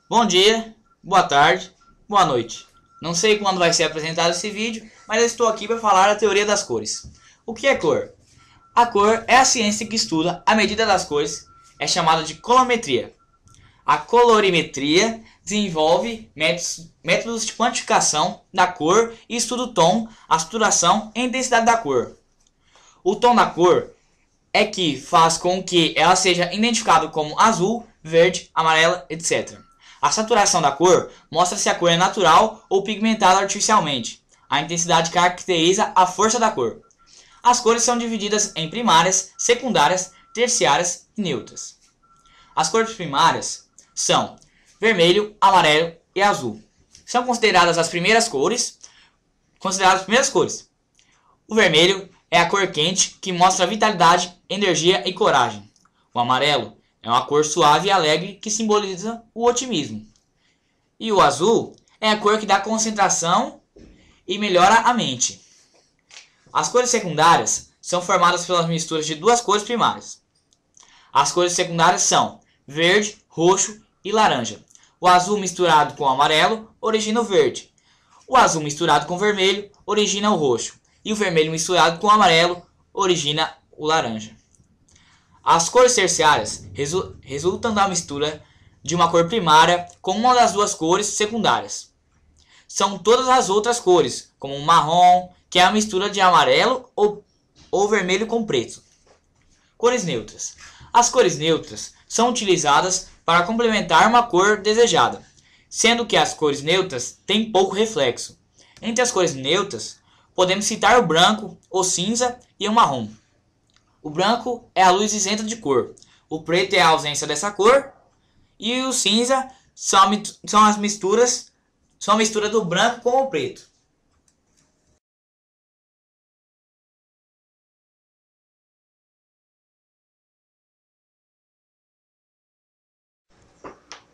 Bom dia, boa tarde, boa noite. Não sei quando vai ser apresentado esse vídeo, mas eu estou aqui para falar a teoria das cores. O que é cor? A cor é a ciência que estuda a medida das cores, é chamada de colorimetria. A colorimetria desenvolve métodos de quantificação da cor e estuda o tom, a saturação e a intensidade da cor. O tom da cor é que faz com que ela seja identificada como azul, verde, amarela, etc. A saturação da cor mostra se a cor é natural ou pigmentada artificialmente. A intensidade caracteriza a força da cor. As cores são divididas em primárias, secundárias, terciárias e neutras. As cores primárias são vermelho, amarelo e azul. São consideradas as primeiras cores. O vermelho é a cor quente, que mostra vitalidade, energia e coragem. O amarelo é uma cor suave e alegre, que simboliza o otimismo. E o azul é a cor que dá concentração e melhora a mente. As cores secundárias são formadas pelas misturas de duas cores primárias. As cores secundárias são verde, roxo e laranja. O azul misturado com o amarelo origina o verde. O azul misturado com o vermelho origina o roxo. E o vermelho misturado com o amarelo origina o laranja. As cores terciárias resultam da mistura de uma cor primária com uma das duas cores secundárias. São todas as outras cores, como o marrom, que é a mistura de amarelo ou vermelho com preto. Cores neutras. As cores neutras são utilizadas para complementar uma cor desejada, sendo que as cores neutras têm pouco reflexo. Entre as cores neutras, podemos citar o branco, o cinza e o marrom. O branco é a luz isenta de cor, o preto é a ausência dessa cor e o cinza são a mistura do branco com o preto.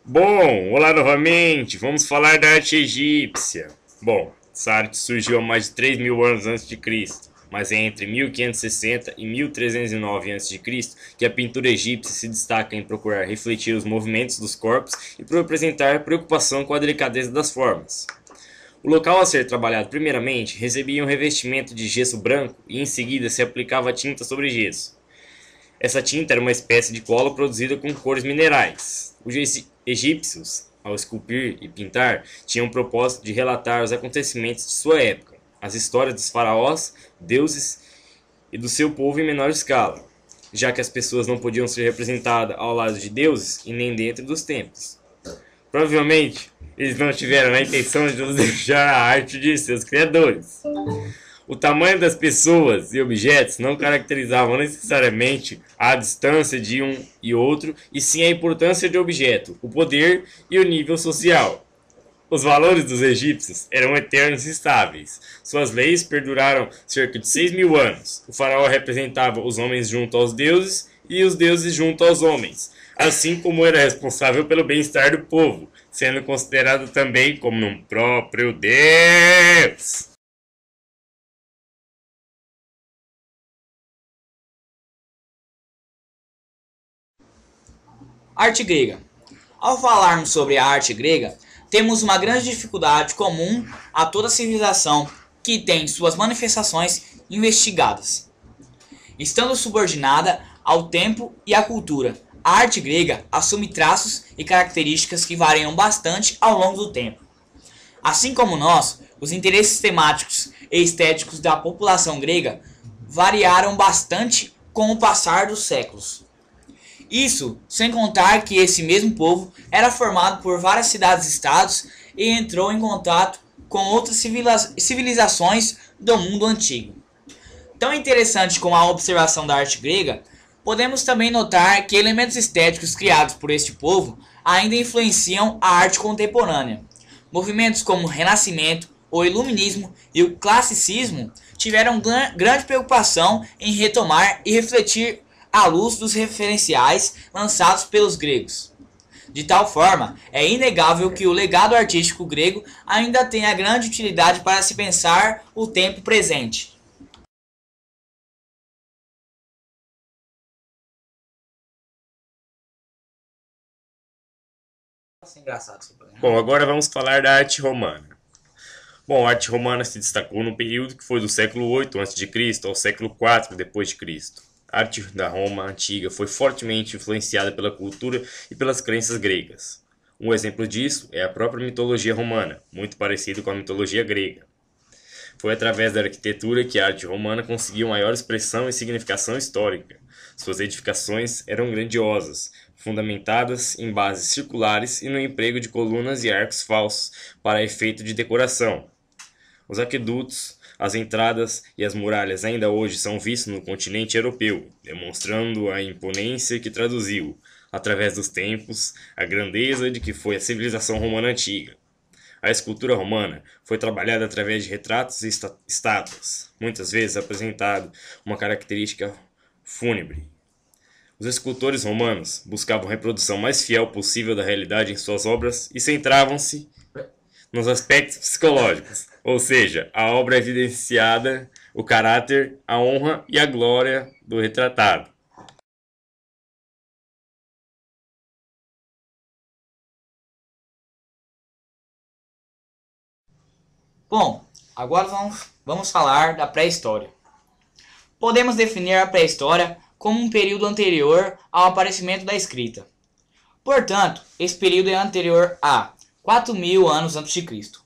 Bom, olá novamente. Vamos falar da arte egípcia. Bom, essa arte surgiu há mais de 3.000 anos antes de Cristo, mas é entre 1560 e 1309 a.C. que a pintura egípcia se destaca em procurar refletir os movimentos dos corpos e por apresentar preocupação com a delicadeza das formas. O local a ser trabalhado primeiramente recebia um revestimento de gesso branco e em seguida se aplicava tinta sobre gesso. Essa tinta era uma espécie de cola produzida com cores minerais. Os egípcios, ao esculpir e pintar, tinham o propósito de relatar os acontecimentos de sua época, as histórias dos faraós, deuses e do seu povo em menor escala, já que as pessoas não podiam ser representadas ao lado de deuses e nem dentro dos templos. Provavelmente, eles não tiveram a intenção de nos deixar a arte de seus criadores. O tamanho das pessoas e objetos não caracterizavam necessariamente a distância de um e outro, e sim a importância de objeto, o poder e o nível social. Os valores dos egípcios eram eternos e estáveis. Suas leis perduraram cerca de 6.000 anos. O faraó representava os homens junto aos deuses e os deuses junto aos homens, assim como era responsável pelo bem-estar do povo, sendo considerado também como um próprio Deus. Arte grega. Ao falarmos sobre a arte grega, temos uma grande dificuldade comum a toda civilização que tem suas manifestações investigadas, estando subordinada ao tempo e à cultura. A arte grega assume traços e características que variam bastante ao longo do tempo. Assim como nós, os interesses temáticos e estéticos da população grega variaram bastante com o passar dos séculos. Isso sem contar que esse mesmo povo era formado por várias cidades-estados e entrou em contato com outras civilizações do mundo antigo. Tão interessante como a observação da arte grega, podemos também notar que elementos estéticos criados por este povo ainda influenciam a arte contemporânea. Movimentos como o Renascimento, o Iluminismo e o Classicismo tiveram grande preocupação em retomar e refletir à luz dos referenciais lançados pelos gregos. De tal forma, é inegável que o legado artístico grego ainda tenha grande utilidade para se pensar o tempo presente. ser engraçado esse programa. Bom, agora vamos falar da arte romana. Bom, a arte romana se destacou no período que foi do século 8 a.C. ao século 4 d.C. A arte da Roma antiga foi fortemente influenciada pela cultura e pelas crenças gregas. Um exemplo disso é a própria mitologia romana, muito parecido com a mitologia grega. Foi através da arquitetura que a arte romana conseguiu maior expressão e significação histórica. Suas edificações eram grandiosas, fundamentadas em bases circulares e no emprego de colunas e arcos falsos para efeito de decoração. Os aquedutos, as entradas e as muralhas ainda hoje são vistos no continente europeu, demonstrando a imponência que traduziu, através dos tempos, a grandeza de que foi a civilização romana antiga. A escultura romana foi trabalhada através de retratos e estátuas, muitas vezes apresentando uma característica fúnebre. Os escultores romanos buscavam a reprodução mais fiel possível da realidade em suas obras e centravam-se nos aspectos psicológicos, ou seja, a obra evidenciada o caráter, a honra e a glória do retratado. Bom, agora vamos falar da pré-história. Podemos definir a pré-história como um período anterior ao aparecimento da escrita. Portanto, esse período é anterior a 4.000 anos antes de Cristo,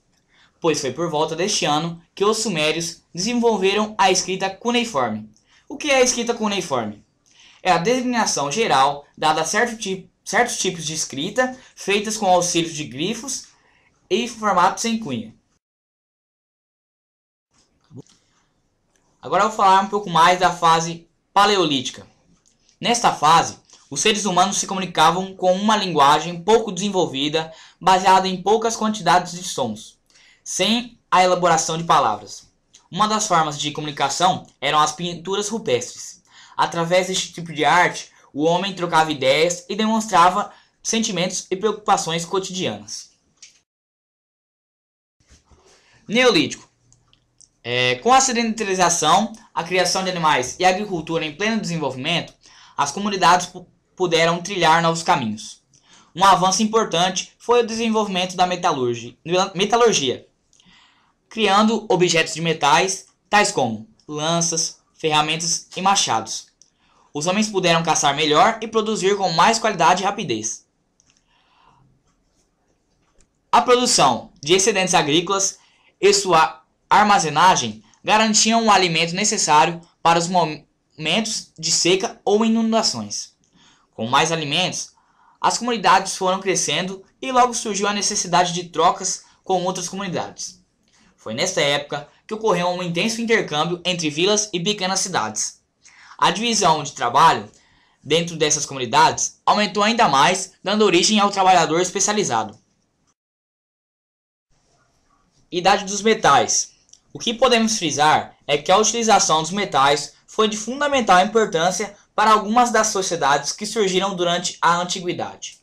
pois foi por volta deste ano que os sumérios desenvolveram a escrita cuneiforme. O que é a escrita cuneiforme? É a designação geral dada a certos tipos de escrita feitas com auxílio de grifos e formatos em cunha. Agora eu vou falar um pouco mais da fase paleolítica. Nesta fase, os seres humanos se comunicavam com uma linguagem pouco desenvolvida, baseada em poucas quantidades de sons, sem a elaboração de palavras. Uma das formas de comunicação eram as pinturas rupestres. Através deste tipo de arte, o homem trocava ideias e demonstrava sentimentos e preocupações cotidianas. Neolítico. Com a sedentarização, a criação de animais e a agricultura em pleno desenvolvimento, as comunidades puderam trilhar novos caminhos. Um avanço importante foi o desenvolvimento da metalurgia, criando objetos de metais, tais como lanças, ferramentas e machados. Os homens puderam caçar melhor e produzir com mais qualidade e rapidez. A produção de excedentes agrícolas e sua armazenagem garantiam o alimento necessário para os momentos de seca ou inundações. Com mais alimentos, as comunidades foram crescendo e logo surgiu a necessidade de trocas com outras comunidades. Foi nesta época que ocorreu um intenso intercâmbio entre vilas e pequenas cidades. A divisão de trabalho dentro dessas comunidades aumentou ainda mais, dando origem ao trabalhador especializado. Idade dos metais. O que podemos frisar é que a utilização dos metais foi de fundamental importância para algumas das sociedades que surgiram durante a antiguidade.